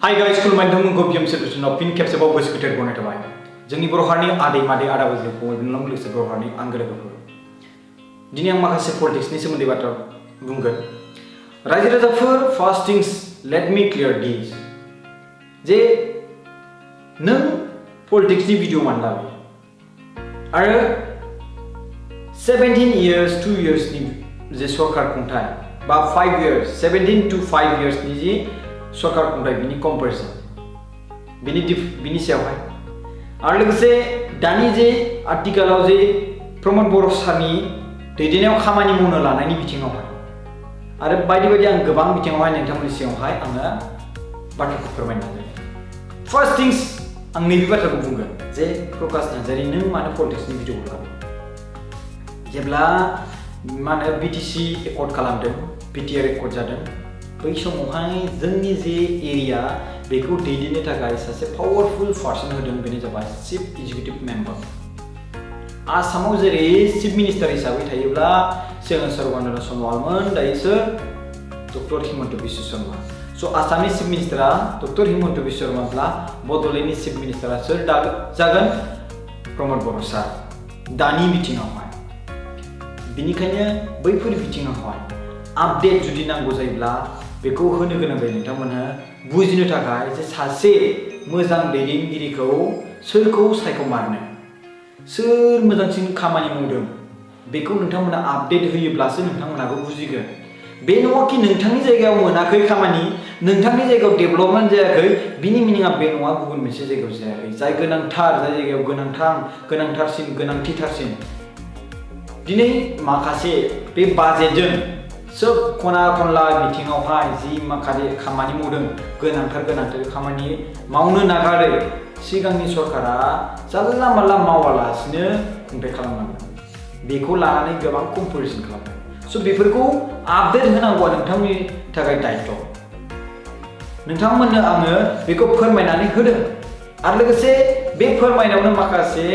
Hi guys, खुलुमबाय नोंथांमोनखौ BM सेलिब्रेसनाव फिन खेबसेबाव गोसो गोथार बरायनाय थाबाय। जोंनि बर' हारिनि आदै मादै आदा बाजै फंबायमोननाव लोगोसे बर' हारिनि आंगो लोगोफोर। दिनै आं माखासे पलिटिक्सनि सोमोन्दै बाथ्रा बुंगोन। रायजो राजाफोर, first things let me clear this जे नों पलिटिक्सनि भिडिअ मानो लाबोयो आरो 17 years 2 yearsनि जे सरकार खुंथाय बा 5 years 17 to 5 yearsनि जे सरकार खुंथाय बिनि कम्पेरिजन बिनि सायावहाय आरो लोगोसे दानि जे आथिखालाव जे प्रमद बर' सारनि दैदेननायाव खामानि मावनो लानायनि बिथिङावहाय आरो बायदि बायदि आं गोबां बिथिङावहाय नोंथांमोननि सिगाङावहाय आङो बाथ्राखौ फोरमायनो नाजागोन। फार्स्ट थिंस आं नैबे बाथ्राखौ बुंगोन जे प्रकाश नार्जारि नों मानो पलिटिक्सनि भिडिअ लाबो जेब्ला बिटिसि एकर्ड खालामदों बिटिआर एकर्ड जादों बै समावहाय जोंनि जे एरिया बेखौ दैदेननो थाखाय सासे पावारफुल पार्सन होदों बेनो जाबाय चिफ एग्जिकिउटिभ मेम्बार। आसामाव जेरै चिफ मिनिस्टार हिसाबै थायोब्ला सिगां सर्बानन्द सन'वालमोन दायो सोर डक्टर हिमन्त बिश्व शर्मा। स' आसामनि चिफ मिनिस्टारा डक्टर हिमन्त बिश्व शर्माब्ला बड'लेण्डनि चिफ मिनिस्टारा सोर जागोन प्रमद बर' सार दानि बिथिङावहाय। बिनिखायनो बैफोर बिथिङावहाय आपडेट जुदि नांगौ जायोब्ला बेखौ होनो गोनां जायो नोंथांमोनहा बुजिनो थाखाय जे सासे मोजां दैदेनगिरिखौ सोरखौ सायख'मारनो सोर मोजांसिन खामानि मावदों बेखौ नोंथांमोना आपडेट होयोब्लासो नोंथांमोनाबो बुजिगोन। बे नङा कि नोंथांनि जायगायाव मोनाखै खामानि नोंथांनि जायगायाव डेभेलपमेन्ट जायाखै बिनि मिनिङा बे नङा गुबुन मोनसे जायगायाव जायाखै जाय गोनांथार जाय जायगायाव गोनांथारसिन दिनै माखासे बे बाजेटजों सोब खना खनला बिथिङावहाय जि माखासे खामानि मावदों गोनांथार खामानि मावनो नागारै सिगांनि सरकारा जानला मानला मावालासिनो खुंथाय खालामनांगोन बेखौ लानानै गोबां कम्पेरिजन खालामदों। स' बेफोरखौ आपडेट होनांगौआ नोंथांनि थाखाय दायित्व। नोंथांमोननो आङो बेखौ फोरमायनानै होदों आरो लोगोसे बे फोरमायनायावनो माखासे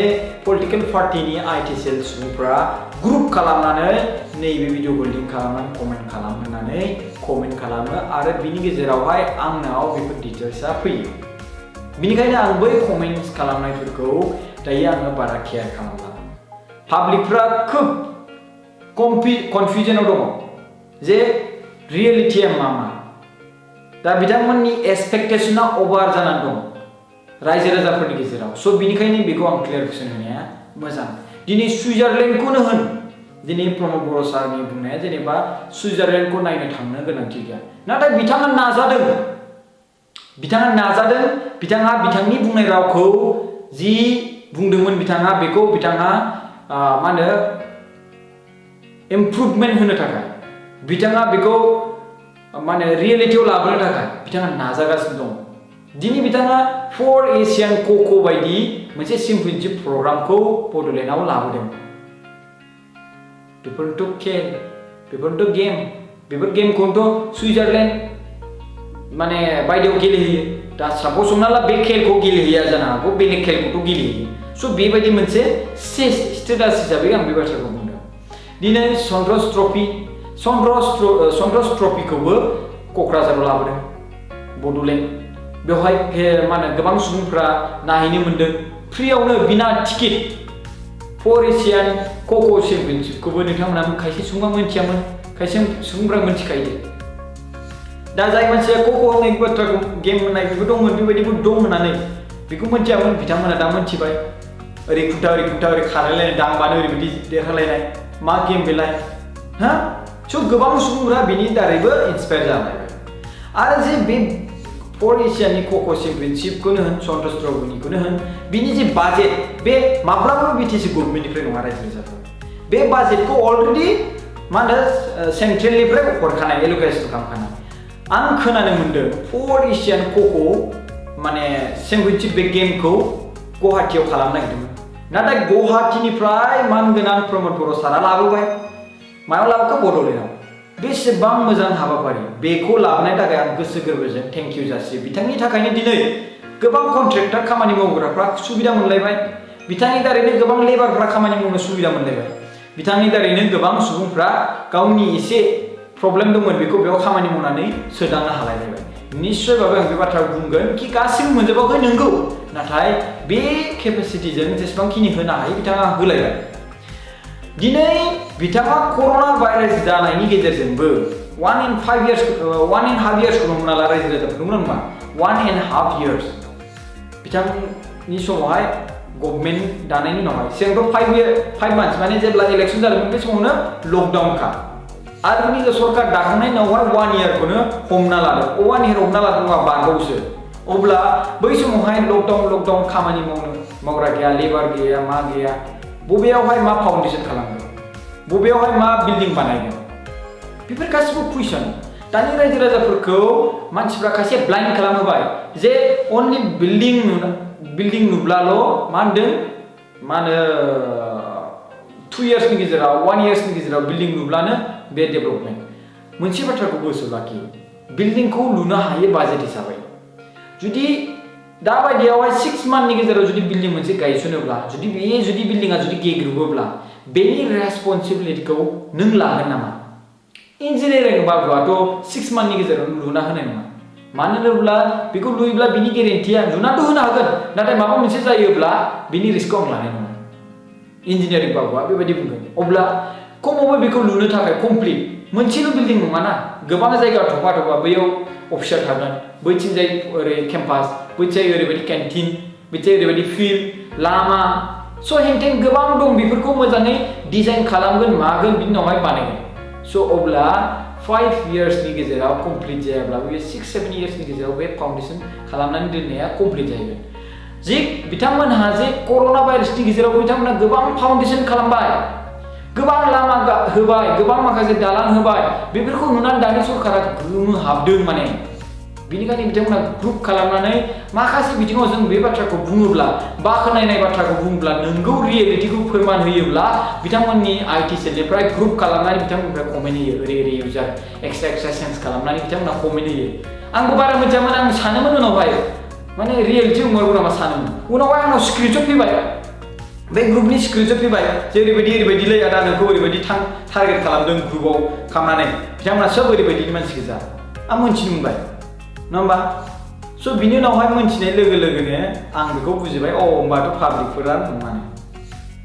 पलिटिकेल पार्टिनि आइटि सेल सुबुंफ्रा ग्रुप खालामनानै नैबे भिडिअखौ लिंक खालामनानै कमेन्ट खालामो आरो बिनि गेजेरावहाय आंनाव बेफोर डिटेल्सआ फैयो। बिनिखायनो आं बै कमेन्ट्स खालामनायफोरखौ दायो आङो बारा केयार खालामला। पाब्लिकफ्रा खोब कनफिउजनाव दङ जे रियेलिटिया मा दा बिथांमोननि एक्सपेक्टेशना अभार जानानै दं रायजो राजाफोरनि गेजेराव। स' बिनिखायनो बेखौ आं क्लियारिफिकेसन होनाया मोजां। दिनै सुइजारलेण्डखौनो होन दिनै प्रमद बर' सारनि बुंनाया जेनेबा सुइजारलेण्डखौ नायनो थांनो गोनांथि गैया नाथाय बिथाङा नाजादों बिथांनि बुंनाय रावखौ जि बुंदोंमोन बेखौ इमप्रुभमेन्ट होनो थाखाय बिथाङा बेखौ रियेलिटियाव लाबोनो थाखाय बिथाङा नाजागासिनो दं। दिनै बिथाङा 4 एशियान कक' बायदि मोनसे चेम्पियनशिप प्रग्रामखौ बड'लेण्डआव लाबोदों। बेफोरथ' गेम बेफोर गेमखौथ' सुइजारलेण्ड बायदियाव गेलेहैयो। दा साप'ज हमना ला बे खेलखौ गेलेहैया जानो हागौ बेलेग खेलखौथ' गेलेहैयो। स' बेबायदि मोनसे स्टेटास हिसाबै आं बे बाथ्राखौ बुंदों। दिनै सन्ट्रस ट्रफिखौबो क'क्राझाराव लाबोदों बड'लेण्ड। बेवहाय गोबां सुबुंफ्रा नायहैनो मोन्दों फ्रियावनो बिना टिकेट 4 एशियान कक' चेम्पियनशिपखौबो नोंथांमोना खायसे सुबुङा मोनथियामोन खायसे सुबुंफ्रा मोनथिखायो। दा जाय मानसिया कक' होननाय बाथ्राखौ गेम होननाय बेबो दंमोन बेबायदिबो दं होननानै बेखौ मोनथियामोन बिथांमोना दा मोनथिबाय। ओरै खुन्था ओरै खारलायलायनाय दांबानो ओरैबायदि देरहालायनाय मा गेम बेलाय स' गोबां सुबुंफ्रा बिनि दारैबो इन्सपायार जालायबाय। आरो जे बे 4 एशियानि कक' चेम्पियनशिपखौनो होन सन्ट्रस ट्रफिनिखौनो होन बिनि जे बाजेट बे माब्लाबाबो बिटिसि गभर्नमेन्टनिफ्राय नङा रायजो राजाफोर बे बाजेटखौ अलरेडि सेन्ट्रेलनिफ्राय हरखानाय एल'केसन खालामखानाय। आं खोनानो मोन्दों 4 एशियान कक' चेम्पियनशिप बे गेमखौ गुवाहाटीयाव खालामनो नागिरदोंमोन नाथाय गुवाहाटीनिफ्राय मानगोनां प्रमद बर' सारा लाबोबाय। मायाव लाबोखो? बड'लेण्डआव। बेसेबां मोजां हाबाफारि बेखौ लाबोनायनि थाखाय आं गोसो गोरबोजों थेंक इउ जासियो। बिथांनि थाखायनो दिनै गोबां कन्ट्रेक्टर खामानि मावग्राफ्रा सुबिदा मोनलायबाय। बिथांनि दारैनो गोबां लेबारफ्रा खामानि मावनो सुबिदा मोनलायबाय। बिथांनि दारैनो गोबां सुबुंफ्रा गावनि एसे प्रब्लेम दंमोन बेखौ बेयाव खामानि मावनानै सोदांनो हालायलायबाय निश्चयबाबो आं बे बाथ्राखौ बुंगोन कि गासिबो मोनजोबाखै नंगौ नाथाय बे केपेसिटिजों जेसेबांखिनि होनो हायो बिथाङा होलायबाय दिनै बिथाङा कर'ना भाइरास जानायनि गेजेरजोंबो 1.5 years खौनो हमना ला रायजो राजाफोरखौ नङा 1.5 years बिथांनि समावहाय गभर्नमेन्ट दानायनि उनावहाय सिगांथ' 5 months माने जेब्ला इलेक्शन जादोंमोन बे समावनो लकडाउनखा आरो बिनि सरकार दाखांनायनि उनावहाय 1 year खौनो हमना लादों 1 year हमना लादों नङा बारबावसो अब्ला बै समावहाय लकडाउन खामानि मावग्रा गैया लेबार गैया मा गैया बबेयावहाय मा फाउन्डेसन खालामगोन बबेयावहाय मा बिल्डिं बानायगोन बेफोर गासिबो कुइसन दानि रायजो राजाफोरखौ मानसिफ्रा खायसे ब्लाइन्ड खालामहोबाय जे अनलि बिल्डिं नुब्लाल' मा होनदों मा होनो 2 yearsनि गेजेराव 1 yearsनि गेजेराव बिल्डिं नुब्लानो बे डेभेलपमेन्ट मोनसे बाथ्राखौ गोसोआव लाखि बिल्डिंखौ लुनो हायो बाजेट हिसाबै जुदि दा बायदियावहाय 6 monthsनि गेजेराव जुदि बिल्डिं मोनसे गायसनोब्ला जुदि बिल्डिंआ जुदि गेग्रुबोब्ला बेनि रेसपन्सिबिलिटिखौ नों लागोन नामा इन्जिनियारिं बाबुआथ' 6 monthsनि गेजेराव लुना होनाय नङा मानो होनोब्ला बेखौ लुयोब्ला बिनि गेरेन्टिया लुनाथ' होनो हागोन नाथाय माबा मोनसे जायोब्ला बिनि रिस्कखौ आं लानाय नङा इन्जिनियारिं बाबुआ बेबायदि बुंगोन अब्ला खमावबो बेखौ लुनो थाखाय कमप्लिट मोनसेल' बिल्डिं नङा ना गोबां जायगा थपा बैयाव अफिसार थागोन बैथिंजाय ओरै केम्पास बैथिंजाय ओरैबायदि केन्टिन बैथिंजाय ओरैबायदि फिल्ड लामा स' हेंथें गोबां दं बेफोरखौ मोजाङै डिजाइन खालामगोन मागोन बिनि उनावहाय बानायगोन स' अब्ला 5 yearsनि गेजेराव कमप्लिट जायाब्ला बे 6-7 yearsनि गेजेराव बे फाउन्डेसन खालामनानै दोननाया कमप्लिट जाहैगोन जे बिथांमोनहा जे कर'ना भाइरासनि गेजेराव बिथांमोनहा गोबां फाउन्डेसन खालामबाय गोबां लामा होबाय गोबां माखासे दालां होबाय बेफोरखौ नुनानै दानि सरकारा गोमोहाबदों माने बेनिखायनो बिथांमोना ग्रुप खालामनानै माखासे बिथिङाव जों बे बाथ्राखौ बुङोब्ला बाखनायनाय बाथ्राखौ बुङोब्ला नोंगौ रियेलिटिखौ फोरमान होयोब्ला बिथांमोननि आईटी सेलनिफ्राय ग्रुप खालामनानै बिथांमोननिफ्राय कमेन्ट होयो ओरै इउजार एक्सट्रा सेन्स खालामनानै बिथांमोना कमेन्ट होयो आंबो बारा मिथियामोन आं सानोमोन उनावहाय माने रियेलिटि उमरगौ नामा सानोमोन उनावहाय आंनाव स्क्रिनशट फैबाय बे ग्रुपनि स्क्रिनशट फैबाय जे ओरैबायदिलै आदा नोंखौ ओरैबायदि टारगेट खालामदों ग्रुपआव खालामनानै बिथांमोना सोब ओरैबायदिनि मानसि गोजा आं मोनथिनो मोनबाय नङा होमबा स' बिनि उनावहाय मोनथिनाय लोगो लोगोनो आं बेखौ बुजिबाय होमबाथ' पाब्लिकफोरा नङानो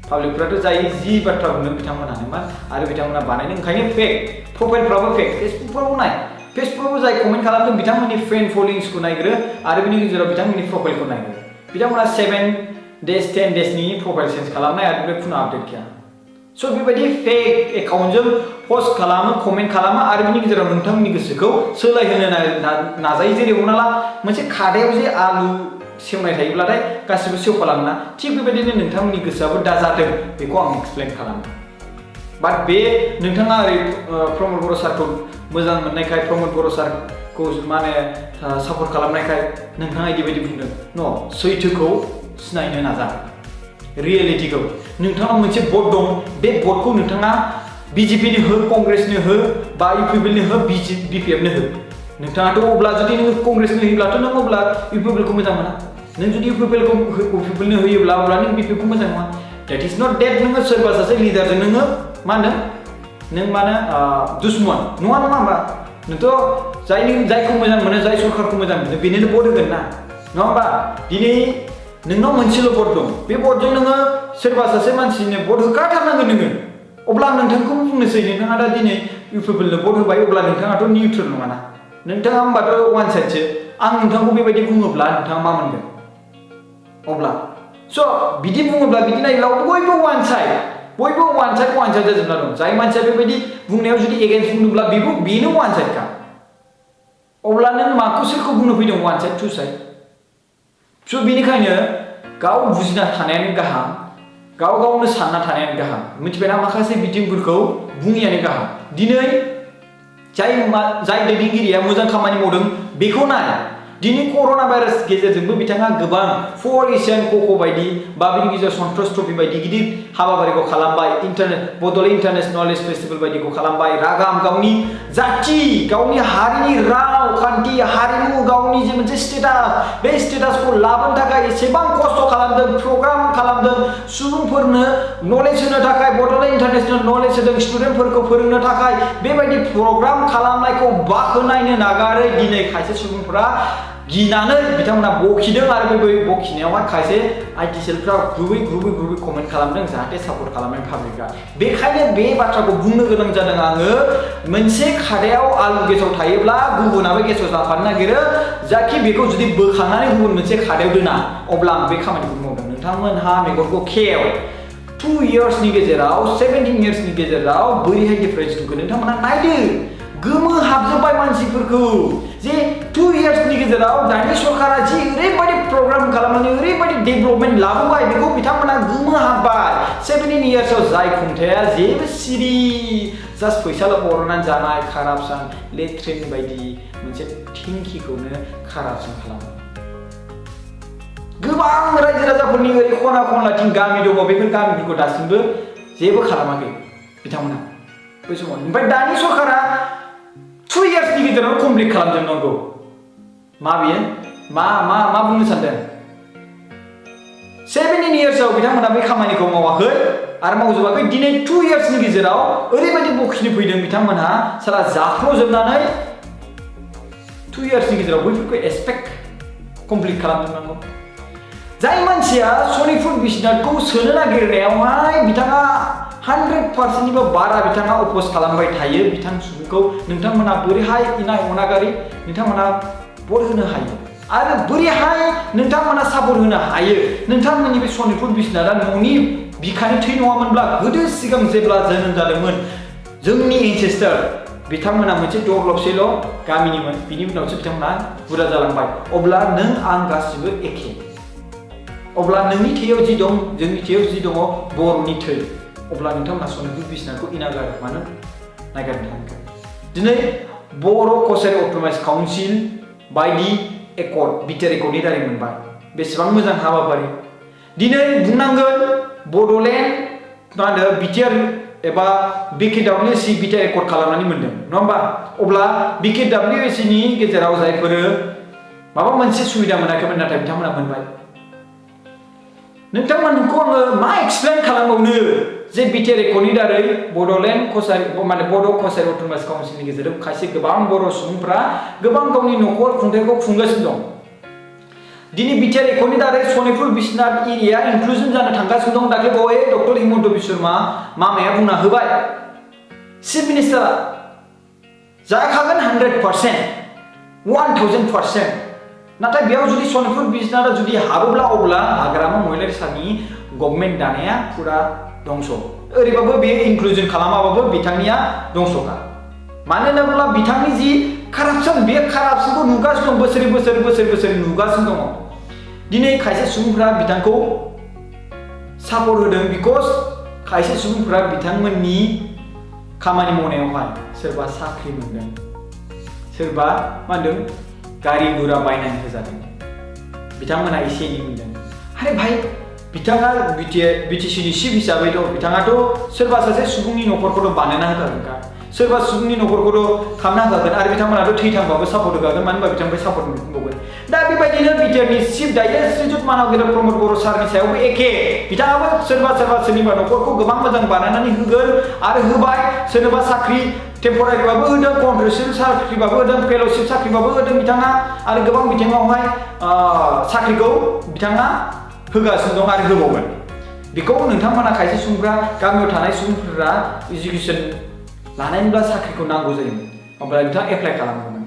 पाब्लिकफोराथ' जायो जि बाथ्रा बुंदों बिथांमोनानो मा आरो बिथांमोना बानायनो ओंखायनो फेक प्रफाइलफ्राबो फेक फेसबुकफ्रावबो नाय फेसबुकआवबो जाय कमेन्ट खालामदों बिथांमोननि फ्रेन्ड फलोइंसखौ नायग्रो आरो बिनि गेजेराव बिथांमोननि प्रफाइलखौ नायग्रो बिथांमोना 7 days 10 daysनि प्रफाइल चेन्ज खालामनाय आरो बे पुनः आपडेट गैया स' बेबायदि फेक एकाउन्टजों पस्ट खालामो कमेन्ट खालामो आरो बिनि गेजेराव नोंथांमोननि गोसोखौ सोलायहोनो नाजायो जेरै हमना ला मोनसे खादायाव जे आलु सेवनाय थायोब्लाथाय गासिबो सेवफालाङोना थिग बेबायदिनो नोंथांमोननि गोसोआबो दाजाथों बेखौ आं एक्सप्लेन खालामो बाट बे नोंथाङा ओरै प्रमद बर' सारखौ मोजां मोननायखाय प्रमद बर' सारखौ माने सापर्ट खालामनायखाय नोंथाङा इदिबायदि बुंदों न सैथोखौ सिनायनो नाजा रियेलिटिखौ नोंथाङा मोनसे भट दं बे भटखौ नोंथाङा बिजेपिनो हो कंग्रेसनो हो बा इउपिपिएलनो हो बिपिएफनो हो नोंथाङाथ' अब्ला जुदि नोङो कंग्रेसनो होयोब्लाथ' नों अब्ला इउपिपिएलखौ मोजां मोना नों जुदि इउपिपिएलनो होयोब्ला अब्ला नों बिपिएफखौ मोजां नङा डेट इज नट डेट नोङो सोरबा सासे लिडारजों नोङो मा होनदों नों माने दुश्मन नङा होमबा नोंथ' जायखौ मोजां मोनो जाय सरकारखौ मोजां मोनो बेनोनो भट होगोन ना नङा होमबा दिनै नोंनाव मोनसेल' भट दं बे भटजों नोङो सोरबा सासे मानसिनो भट होखाथारनांगोन नोङो अब्ला आं नोंथांखौ बुंनोसै नोंथाङा दा दिनै इउपिपिएलनो भट होबाय अब्ला नोंथाङाथ' निउट्रेल नङाना नोंथाङा होमबाथ' वान साइडसो आं नोंथांखौ बेबायदि बुङोब्ला नोंथाङा मा मोनगोन अब्ला स' बिदि बुङोब्ला बिदि नायोब्ला बयबो वान साइड जाजोबना दं जाय मानसिया बेबायदि बुंनायाव जुदि एगेन्स्ट बुंदोंब्ला बेनो वान साइडखा अब्ला नों माखौ सोरखौ बुंनो फैदों वान साइड टु साइड स' बेनिखायनो गाव बुजिना थानायानो गाहाम गावनो सानना थानायानो गाहाम मिथिबायना माखासे बिथिंफोरखौ बुङियानो गाहाम दिनै जाय दैदेनगिरिया मोजां खामानि मावदों बेखौ नाय दिनै कर'ना भाइरास गेजेरजोंबो बिथाङा गोबां 4 एसियान कक' बायदि बा बिनि गेजेराव सन्ट्रस ट्रफि बायदि गिदिर हाबाफारिखौ खालामबाय बड'लेण्ड इन्टारनेशनेल नलेज फेस्टिभेल बायदिखौ खालामबाय रागाम गावनि जाथि गावनि हारिनि राव खान्थि हारिमु गावनि जे मोनसे स्टेटास बे स्टेटासखौ लाबोनो थाखाय एसेबां खस्थ' खालामदों प्रग्राम खालामदों सुबुंफोरनो नलेज होनो थाखाय बड'लेण्ड इन्टारनेशनेल नलेज होदों स्टुडेन्टफोरखौ फोरोंनो थाखाय बेबायदि प्रग्राम खालामनायखौ बाखनायनो नागारै दिनै खायसे सुबुंफोरा गिनानै बिथांमोना बखिदों आरो बे बखिनायावहाय खायसे आइटि सेलफ्रा ग्रुबै कमेन्ट खालामदों जाहाथे सापर्ट खालामनाय पाब्लिकआ बेखायनो बे बाथ्राखौ बुंनो गोनां जादों आङो मोनसे खादायाव आलु गेसाव थायोब्ला गुबुनाबो गेसाव जाफानो नागिरो जाखि बेखौ जुदि बोखांनानै गुबुन मोनसे खादायाव दोना अब्ला आं बे खामानिखौ मावदों नोंथांमोनहा मेगनखौ खेव 2 yearsनि गेजेराव 17 yearsनि गेजेराव बोरैहाय डिफारेन्स नुगोन नोंथांमोना नायदो गोमो हाबजोब्बाय मानसिफोरखौ जे 2 yearsनि गेजेराव दानि सरकारा जि ओरैबायदि प्रग्राम खालामनानै ओरैबायदि डेभेलपमेन्ट लाबोबाय बेखौ बिथांमोना गोमो हाबबाय 17 yearsआव जाय खुंथाया जेबो सिरि जास्ट फैसाल' बर'नानै जानाय कारापसन लेट्रिन बायदि मोनसे थिंखिखौनो कारापसन खालामो गोबां रायजो राजाफोरनि ओरै खना खनलाथिं गामि दङ बेफोर गामिफोरखौ दासिमबो जेबो खालामाखै बिथांमोना बै समाव ओमफ्राय दानि सरकारा 2 yearsनि गेजेराव कमप्लिट खालामजोबनांगौ मा बियो मा बुंनो सानदों 17 yearsआव बिथांमोना बे खामानिखौ मावाखै आरो मावजोबाखै दिनै 2 yearsनि गेजेराव ओरैबायदि बखिनो फैदों बिथांमोनहा सारा जाख्ल'जोबनानै 2 yearsनि गेजेराव बैफोरखौ एक्सपेक्ट कमप्लिट खालामजोबनांगौ जाय मानसिया सनितपुर बिश्वनाथखौ सोनो नागिरनायावहाय बिथाङा 100%निबो बारा बिथाङा अपोज खालामबाय थायो बिथां सुबुंखौ नोंथांमोना बोरैहाय इनाय अनागारि नोंथांमोना भट होनो हायो आरो बोरैहाय नोंथांमोना सापर्ट होनो हायो नोंथांमोननि बे सनितपुर बिश्वनाथआ न'नि बिखानि थै नङामोनब्ला गोदो सिगां जेब्ला जोनोम जादोंमोन जोंनि एनसेस्टर बिथांमोना मोनसे दरलबसेल' गामिनिमोन बिनि उनावसो बिथांमोना बुरजा जालांबाय अब्ला नों आं गासिबो एखे अब्ला नोंनि थैयाव जि दं जोंनि थैयाव जि दङ बर'नि थै अब्ला नोंथांमोना सनितपुर बिश्वनाथखौ इनागार मानो नागारनो थांगोन दिनै बर' कसारि अट'नमास काउन्सिल बायदि एकर्ड बिटिआर एकर्डनि दारै मोनबाय बेसेबां मोजां हाबाफारि दिनै बुंनांगोन बड'लेण्ड मा होनो बिटिआर एबा बिकेडब्लिउसि बिटिआर एकर्ड खालामनानै मोनदों नङा होमबा अब्ला बिकेडब्लिउसिनि गेजेराव जायफोरो माबा मोनसे सुबिदा मोनाखैमोन नाथाय बिथांमोना मोनबाय नोंथांमोनखौ आङो मा एक्सप्लेन खालामबावनो जे बिटिआर एकर्डनि दारै बड'लेण्ड कसारि माने बड' कसारि अट'नमास काउन्सिलनि गेजेराव खायसे गोबां बर' सुबुंफ्रा गोबां गावनि न'खर खुंथायखौ खुंगासिनो दं दिनै बिटिआर एकर्डनि दारै सनितपुर बिश्वनाथ एरिया इनक्लुजन जानो थांगासिनो दं दाख्लै बावै डक्टर हिमन्त बिश्व शर्मा मामाया बुंना होबाय चिफ मिनिस्टारा जाखागोन 100% 1000% नाथाय बेयाव जुदि सनितपुर बिश्वनाथआ जुदि हाबोब्ला अब्ला हाग्रामा महिलारि साननि गभर्नमेन्ट दानाया फुरा दंस ओरैबाबो बे इनक्लुजन खालामाबाबो बिथांनिया दंसखा मानो होनोब्ला बिथांनि जि कारापसन बे कारापसनखौ नुगासिनो दं बोसोरै नुगासिनो दङ दिनै खायसे सुबुंफोरा बिथांखौ सापर्ट होदों बिकज खायसे सुबुंफोरा बिथांमोननि खामानि मावनायावहाय सोरबा साख्रि मोनदों सोरबा मा होनदों गारि गुरा बायनानै होजादों बिथांमोना एसे एनै मोनदों आरे भाई बिथाङा बिटिसिनि चिफ हिसाबैथ' बिथाङाथ' सोरबा सासे सुबुंनि न'खरखौथ' बानायना होखागोनखा सोरबा सुबुंनि न'खरखौथ' खालामना होखागोन आरो बिथांमोनाथ' थैथांबाबो सापर्ट होखागोन मानो होनबा बिथांनिफ्राय सापर्ट मोनबावगोन दा बेबायदिनो बिटिआरनि चिफ दायो श्रीजुत मानगेन्द्र प्रमद बर' सारनि सायावबो एखे बिथाङाबो सोरबा सोरनिबा न'खरखौ गोबां मोजां बानायनानै होगोन आरो होबाय सोरनोबा साख्रि टेम्परारिबाबो होदों कन्ट्रेक्चुयेल साख्रिबाबो होदों फेल'शिप साख्रिबाबो होदों बिथाङा आरो गोबां बिथिङावहाय साख्रिखौ बिथाङा होगासिनो दं आरो होबावगोन बेखौ नोंथांमोना खायसे सुबुंफ्रा गामियाव थानाय सुबुंफोरा इडुकेसन लानायनिब्ला साख्रिखौ नांगौ जायोमोन अब्ला नोंथाङा एप्लाइ खालामोमोन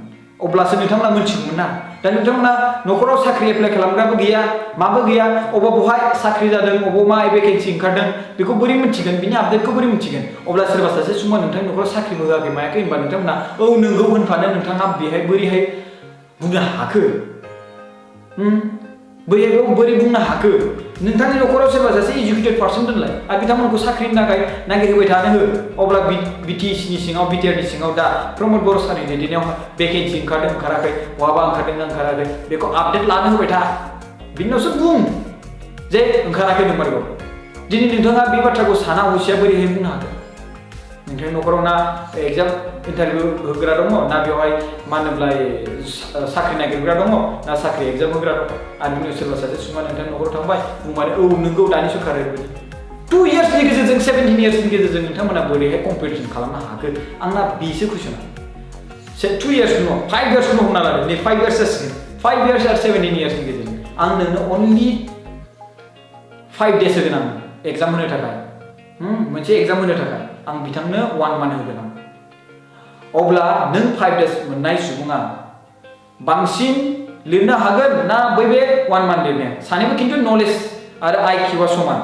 अब्लासो नोंथांमोना मिथिगौमोन ना दा नोंथांमोना न'खराव साख्रि एप्लाइ खालामग्राबो गैया माबो गैया अबा बहाय साख्रि जादों अबाव मा भेकेन्सि ओंखारदों बेखौ बोरै मिथिगोन बिनि आपडेटखौ बोरै मिथिगोन अब्ला सोरबा सासे सुबुङा नोंथांनि न'खराव साख्रिबो होआखै मायाखै होनबा नोंथांमोना औ नोंगौ होनफानो नोंथाङा बेहाय बोरैहाय बुंनो हाखो बैहायबो बोरै बुंनो हाखो नोंथांनि न'खराव सोरबा सासे इडुकेटेड पार्सन दोनलाय आरो बिथांमोनखौ साख्रिनि थाखाय नागिरहोबाय थानो हो अब्ला बिटिसिनि सिङाव बिटिआरनि सिङाव दा प्रमद बर' सारनि दैदेननायाव भेकेन्सि ओंखारदों ओंखाराखै बहाबा ओंखारदों ओंखाराखै बेखौ आपडेट लानो होबाय था बिनि उनावसो बुं जे ओंखाराखै नंमारगौ दिनै नोंथाङा बे बाथ्राखौ साना हसिया बोरैहाय बुंनो हागोन नोंथांनि न'खराव ना एग्जाम इन्टारभिउ होग्रा दङ ना बेवहाय मा होनोब्लाय साख्रि नागिरग्रा दङ ना साख्रि एग्जाम होग्रा दङ आरो बिनि सोरबा सासे सुबुङा नोंथांनि न'खराव थांबाय बुंबाय औ नोंगौ दानि सरखारा ओरैबायदि 2 इयार्सनि गेजेरजों 17 इयार्सनि गेजेरजों नोंथांमोना बोरैहाय कम्पिटिसन खालामनो हाखो आंना बेसो कुइसना 2 इयार्स नङा 5 इयार्स हमना लादो नै 5 इयार्स जासिगोन 5 इयार्स आरो 17 इयार्सनि गेजेरजों आं नोंनो अनलि 5 डेज होगोन आं एग्जाम होनो थाखाय मोनसे एग्जाम होनो थाखाय आं बिथांनो 1 मान्थ होगोन आं अब्ला नों 5 डेज मोननाय सुबुङा बांसिन लिरनो हागोन ना बै बे 1 मान्थ लिरनाया सानैबो खिन्थु नलेज आरो आइकिउआ समान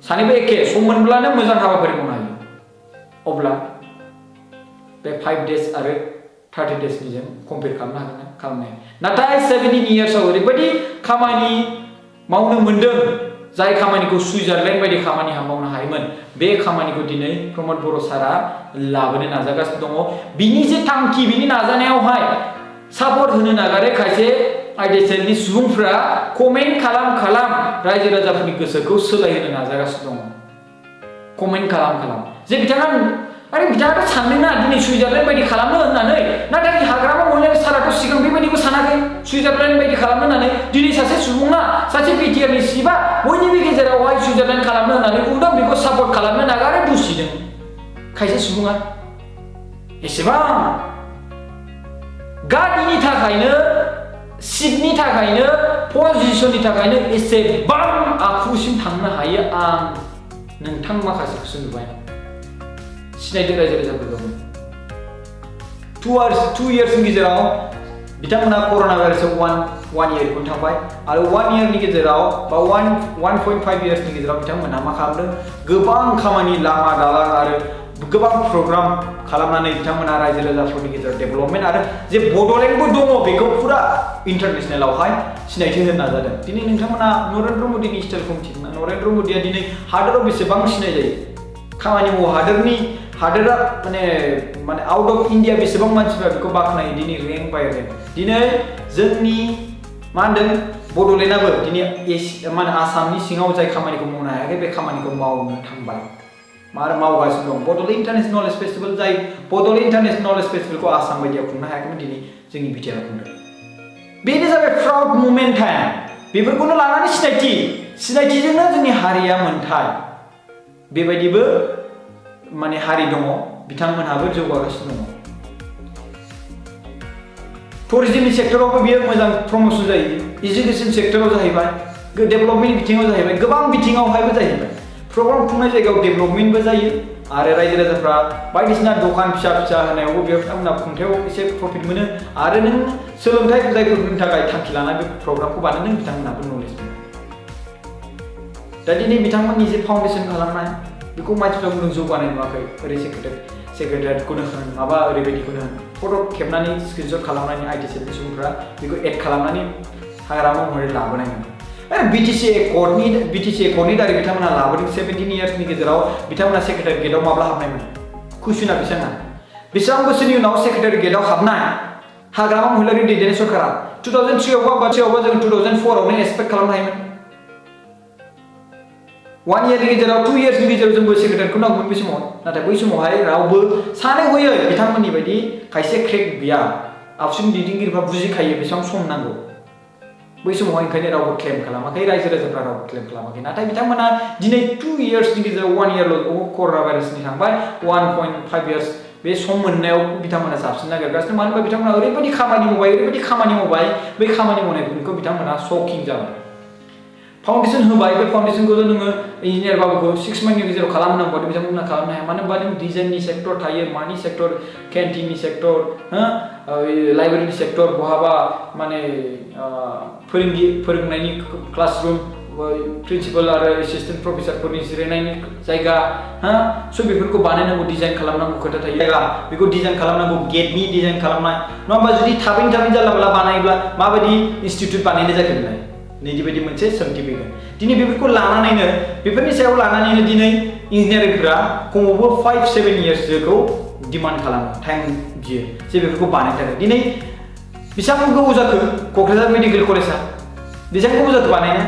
सानैबो एखे सम मोनब्लानो मोजां हाबाफारि मावनो हायो अब्ला बे 5 डेज आरो 30 डेजनिजों कम्पेयार खालामनो हागोन ना खालामनो हाया नाथाय 17 इयार्सआव ओरैबायदि खामानि मावनो मोन्दों जाय खामानिखौ सुइजारलेण्ड बायदि खामानि मावनो हायोमोन बे खामानिखौ दिनै प्रमद बर' सारा लाबोनो नाजागासिनो दङ बिनि जे थांखि बिनि नाजानायावहाय सापर्ट होनो नागारै खायसे आइडिएसएलनि सुबुंफ्रा कमेन्ट खालाम रायजो राजाफोरनि गोसोखौ सोलायहोनो नाजागासिनो दङ कमेन्ट खालाम जे बिथाङा सानदोंना दिनै सुइजारलेण्ड बायदि खालामनो होननानै नाथाय हाग्रामा महिलारि साराथ' सिगां बेबायदिबो सानाखै सुइजारलेण्ड बायदि खालामनो होननानै दिनै सासे सुबुङा सासे बिटिआरनि सिबा बयनिबो गेजेरावहाय सुइजारलेण्ड खालामनो होननानै बुंदों बेखौ सापर्ट खालामनो नागारै दुसिदों खायसे सुबुङा एसेबां गादिनि थाखायनो सिटनि थाखायनो पजिशननि थाखायनो एसेबां आखुसिम थांनो हायो आं नोंथां माखासेखौसो नुबाय सिनायदों रायजो राजाफोरखौ 2 इयार्सनि गेजेराव बिथांमोना कर'ना भाइरासआव 1 इयारखौनो थांबाय आरो 1 इयारनि गेजेराव बा 1.5 इयार्सनि गेजेराव बिथांमोना मा खालामदों गोबां खामानि लामा दालां आरो गोबां प्रग्राम खालामनानै बिथांमोना रायजो राजाफोरनि गेजेराव डेभेलपमेन्ट आरो जे बड'लेण्डबो दङ बेखौ फुरा इन्टारनेसनेलावहाय सिनायथि होनो नाजादों दिनै नोंथांमोना नरेन्द्र मदिनि स्टाइलखौ मिथिगोन नरेन्द्र मदिया दिनै हादोराव बेसेबां सिनाय जायो खामानि मावो हादोरा माने आउट अफ इन्डिया बेसेबां मानसिफ्रा बेखौ बाख्नायो दिनै रेंक बाय रेंक दिनै जोंनि मा होनदों बड'लेण्डआबो दिनै आसामनि सिङाव जाय खामानिखौ मावनो हायाखै बे खामानिखौ मावनो थांबाय मावगासिनो दं बड'लेण्ड इन्टारनेशनेल नलेज फेस्टिभेल जाय बड'लेण्ड इन्टारनेशनेल नलेज फेस्टिभेलखौ आसाम बायदियाव खुंनो हायाखैमोन दिनै जोंनि बिटिआरआव खुंदों बेनो जाबाय प्राउड मुमेन्ट टाइम बेफोरखौनो लानानै सिनायथिजोंनो जोंनि हारिया मोनथाय बेबायदिबो माने हारि दङ बिथांमोनहाबो जौगागासिनो दङ टुरिज्मनि सेक्टरावबो बियो मोजां प्रमोशन जायो एजुकेशन सेक्टराव जाहैबाय डेभेलपमेन्ट बिथिङाव जाहैबाय गोबां बिथिङावहायबो जाहैबाय प्रग्राम खुंनाय जायगायाव डेभेलपमेन्टबो जायो आरो रायजो राजाफ्रा बायदिसिना दखान फिसा होनायावबो बिथांमोना खुंथायाव एसे प्रफिट मोनो आरो नों सोलोंथाइ जायफोरनि थाखाय थांखि लानानै बे प्रग्रामखौ बानायदों बिथांमोनहाबो नलेज मोनो दा दिनै बिथांमोननि जे फाउन्डेसन खालामनाय बेखौ मानसिफ्रा बुंदों जौगानाय नुवाखै ओरै सेक्रेटारियेटखौनो होन माबा ओरैबायदिखौनो होन फट' खेबनानै स्क्रिनशट खालामनानै आइटिएसएलनि सुबुंफ्रा बेखौ एड खालामनानै हाग्रामा महरै लाबोनाय मोनो बिटिसि एकर्डनि दारै बिथांमोना लाबोदों 17 इयार्सनि गेजेराव बिथांमोना सेक्रेटारि गेटआव माब्ला हाबनायमोन कुइसना बेसेबां बोसोरनि उनाव सेक्रेटारि गेटआव हाबनाय हाग्रामा महिलारि दैदेननाय सरकारा 2003आवबा जों 2004आवनो एक्सपेक्ट खालामनो हायोमोन 1 इयारनि गेजेराव 2 इयार्सनि गेजेराव जोंबो सेक्रेटारिखौ नांगौमोन बे समाव नाथाय बै समावहाय रावबो सानै हयै बिथांमोननि बायदि खायसे क्रेक गैया आबसुनि दैदेनगिरिफ्रा बुजिखायो बेसेबां सम नांगौ बै समावहाय ओंखायनो रावबो क्लेम खालामाखै रायजो राजाफ्रा रावबो क्लेम खालामाखै नाथाय बिथांमोना दिनै 2 इयार्सनि गेजेराव 1 इयारल' कर'ना भाइरासनि थांबाय 1.5 इयार्स बे सम मोननायाव बिथांमोना साबसिन नागिरगासिनो मानो होनबा बिथांमोना ओरैबायदि खामानि मावबाय बै खामानि मावनायफोरखौ बिथांमोना शकिं जाबाय फाउन्डेसन होबाय बे फाउन्डेसनखौथ' नोङो इन्जिनियार बाबुखौ 6 मान्थनि गेजेराव खालामनांगौ बिथांमोना खालामनो हाया मानो होनबा नों डिजाइननि सेक्टर थायो मानि सेक्टर केन्टिननि सेक्टर लाइब्रेरिनि सेक्टर बहाबा माने फोरोंनायनि क्लासरुम प्रिन्सिपाल आरो एसिस्टेन्ट प्रफेसारफोरनि जिरायनायनि जायगा स' बेफोरखौ बानायनांगौ डिजाइन खालामनांगौ खोथा थायो जायगा बेखौ डिजाइन खालामनांगौ गेटनि डिजाइन खालामनाय नङा होमबा जुदि थाबैनो जानला मोनला बानायोब्ला माबायदि इनस्टिट्युट बानायनाय जागोन नैजिबायदि मोनसे सोंथि फैगोन दिनै बेफोरखौ लानानैनो बेफोरनि सायाव लानानैनो दिनै इन्जिनियारिंफोरा खमावबो 5-7 इयार्सखौ डिमान्ड खालामो टाइम बियो जे बेफोरखौ बानायनो थाखाय दिनै बेसेबां गोबाव जाखो क'क्राझार मेडिकेल कलेजआ बेसेबां गोबाव जाखो बानायनो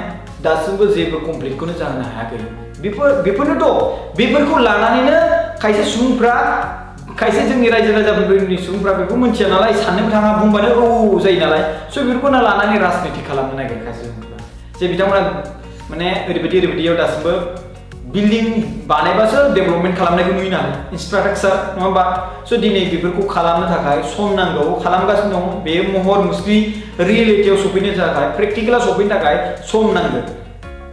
दासिमबो जेबो कमप्लिटखौनो जाहोनो हायाखै बेफोरनोथ' बेफोरखौ लानानैनो खायसे सुबुंफ्रा खायसे जोंनि रायजो राजाफोरनि सुबुंफ्रा बेखौ मिथिया नालाय साननोबो थाङा बुंबानो औ जायो नालाय स' बेफोरखौनो लानानै राजनिति खालामनो नागिरो खायसे सुबुंफ्रा जे बिथांमोना माने ओरैबायदियाव दासिमबो बिल्डिं बानायबासो डेभेलपमेन्ट खालामनायखौ नुयो नालाय इनफ्रास्ट्राक्चार नङा होमबा स' दिनै बेफोरखौ खालामनो थाखाय सम नांगौ खालामगासिनो दं बे महर मुस्रि रियेलिटियाव सफैनो थाखाय प्रेक्टिकेलाव सफैनो थाखाय सम नांगोन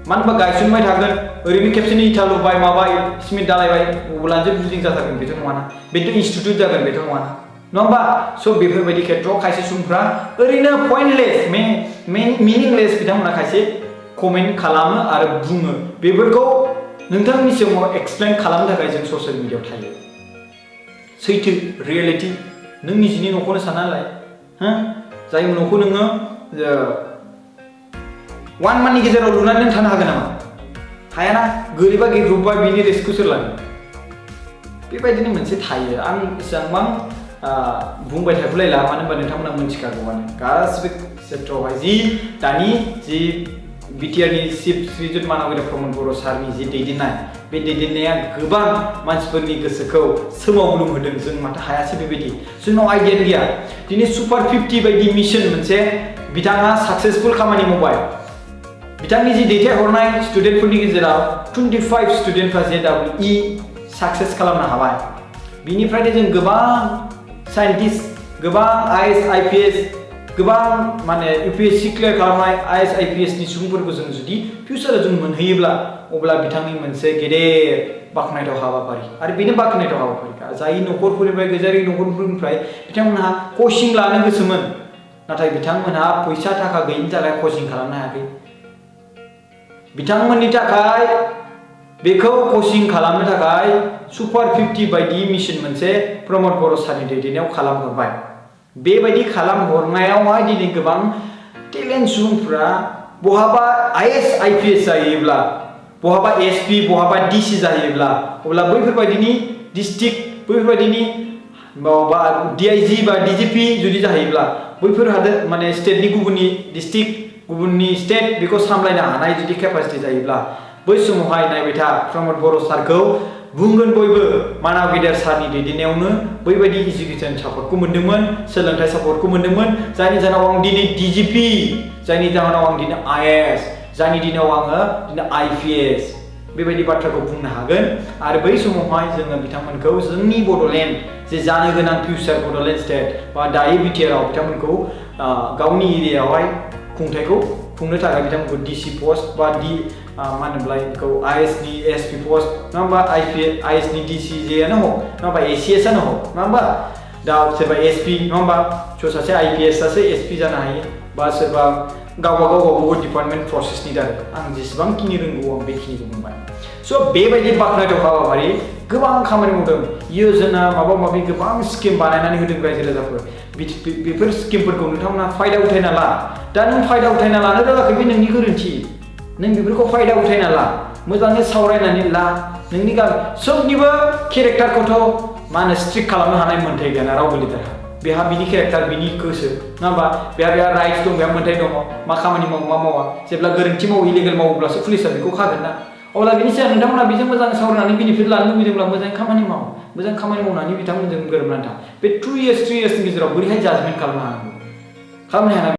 मानो होनबा गायसनबाय थागोन ओरैनो खेबसेनो इथा लुबाय माबाय सिमेन्ट दालायबाय अब्लासो बिल्डिं जाथारगोन बेथ' नङाना बेथ' इनस्टिट्युट जागोन बेथ' नङाना नङा होमबा स' बेफोरबायदि खेत्रआव खायसे सुबुंफ्रा ओरैनो पइन्टलेस मिनिंलेस बिथांमोना खायसे कमेन्ट खालामो आरो बुङो बेफोरखौ नोंथांनि सिगाङाव एक्सप्लेन खालामनो थाखाय जों ससियेल मिडियायाव थायो सैथो रियेलिटि नों निजिनि न'खौनो साननानै लाय जाय न'खौ नोङो 1 मान्थनि गेजेराव लुनानै नों थानो हागोन नामा हायाना गोरिबा गेग्रुबा बिनि रिस्कखौ सोर लागोन बेबायदिनो मोनसे थायो आं एसेबां बुंबाय थाखुलायला मानो होनबा नोंथांमोना मिथिखागौआनो गासिबो क्षेत्रआवहाय जि दानि जि बिटिआरनि चिफ श्रीजुत मानबिदा प्रमद बर' सारनि जि दैदेननाय बे दैदेननाया गोबां मानसिफोरनि गोसोखौ सोमावग्लुंहोदों जों माथो हायासै बेबायदि जोंनाव आइडियानो गैया दिनै सुपार 50 बायदि मिशन मोनसे बिथाङा साक्सेसफुल खामानि मावबाय बिथांनि जि दैथायहरनाय स्टुडेन्टफोरनि गेजेराव 25 स्टुडेन्टफ्रा JEE साक्सेस खालामनो हाबाय बिनिफ्रायनो जों गोबां साइन्टिस्ट गोबां IAS IPS गोबां माने UPSC क्लियार खालामनाय IAS IPS नि सुबुंफोरखौ जों जुदि फिउचाराव जों मोनहैयोब्ला अब्ला बिथांनि मोनसे गेदेर बाख्नायथाव हाबाफारि आरो बेनो बाख्नायथाव हाबाफारिखा जाय न'खरफोरनिफ्राय गैजारि न'खरफोरनिफ्राय बिथांमोनहा कचिं लानो गोसोमोन नाथाय बिथांमोनहा फैसा थाखा गैयिनि थाखाय कचिं खालामनो हायाखै बिथांमोननि थाखाय बेखौ कचिं खालामनो थाखाय सुपार 50 बायदि मिशन मोनसे प्रमद बर' सारनि दैदेननायाव खालामहरबाय बेबायदि खालामहरनायावहाय दिनै गोबां टेलेन्ट सुबुंफ्रा बहाबा IAS IPS जायोब्ला बहाबा SP बहाबा DC जायोब्ला अब्ला बैफोरबायदिनि डिस्ट्रिक्ट बैफोरबायदिनि बा DIG बा DGP जुदि जायोब्ला बैफोर हादोर माने स्टेटनि गुबुननि डिस्ट्रिक्ट गुबुननि स्टेट बेखौ सामलायनो हानाय जुदि केपासिटि जायोब्ला बै समावहाय नायबाय था प्रमद बर' सारखौ बुंगोन बयबो मानाव गेदेर सारनि दैदेननायावनो बैबायदि इडुकेसन सापर्टखौ मोन्दोंमोन सोलोंथाइ सापर्टखौ मोन्दोंमोन जायनि जाहोनाव आं दिनै DGP जायनि जाहोनाव आं दिनै IAS जायनि दिनाव आङो दिनै IPS बेबायदि बाथ्राखौ बुंनो हागोन आरो बै समावहाय जोङो बिथांमोनखौ जोंनि बड'लेण्ड जे जानो गोनां फिउचार बड'लेण्ड स्टेट बा दायो बिटिआरआव बिथांमोनखौ गावनि एरियायावहाय खुंथायखौ खुंनो थाखाय बिथांमोनखौ DC पस्ट बा मा होनोमोनलाय बेखौ IAS नि SP पस्ट नङा होमबा IAS नि DCJआनो हक नङा होमबा ACS आनो हक नङा होमबा दा सोरबा SP नङा होमबा सासे IPS सासे SP जानो हायो बा सोरबा गावबागाव डिपार्टमेन्ट प्रसेसनि दारै आं जेसेबांखिनि रोंगौ आं बेखिनिखौ बुंबाय स' बेबायदि बाख्नायथाव हाबाफारि गोबां खामानि मावदों योजना माबा माबि गोबां स्किम बानायनानै होदों रायजो राजाफोर बेफोर स्किमफोरखौ नोंथांमोना फायदा उथायना ला दा नों फायदा उथायना लानो रोङाखै बे नोंनि गोरोन्थि नों बेफोरखौ फायदा उथायना ला मोजाङै सावरायनानै ला नोंनि गामि सोबनिबो केरेक्टारखौथ' मा होनो स्ट्रिक्ट खालामनो हानाय मोन्थाय गैया रावबो लिडारहा बेहा बिनि केरेक्टार बिनि गोसो नङा होमबा बेहा राइट्स दं बेहा मोन्थाय दङ मा खामानि मावो मा मावा जेब्ला गोरोन्थि मावो इलिगेल मावोब्लासो पुलिसा बेखौ खागोन ना अब्ला बेनि सिगां नोंथांमोना बेजों मोजां सावरायनानै बेनिफिट लानो लुबैदोंब्ला मोजाङै खामानि माव मोजां खामानि मावनानै बिथांमोनजों गोरोबनानै था बे 2 years 3 yearsनि गेजेराव बोरैहाय जाजमेन्ट खालामनो हानांगौ खालामनो हाया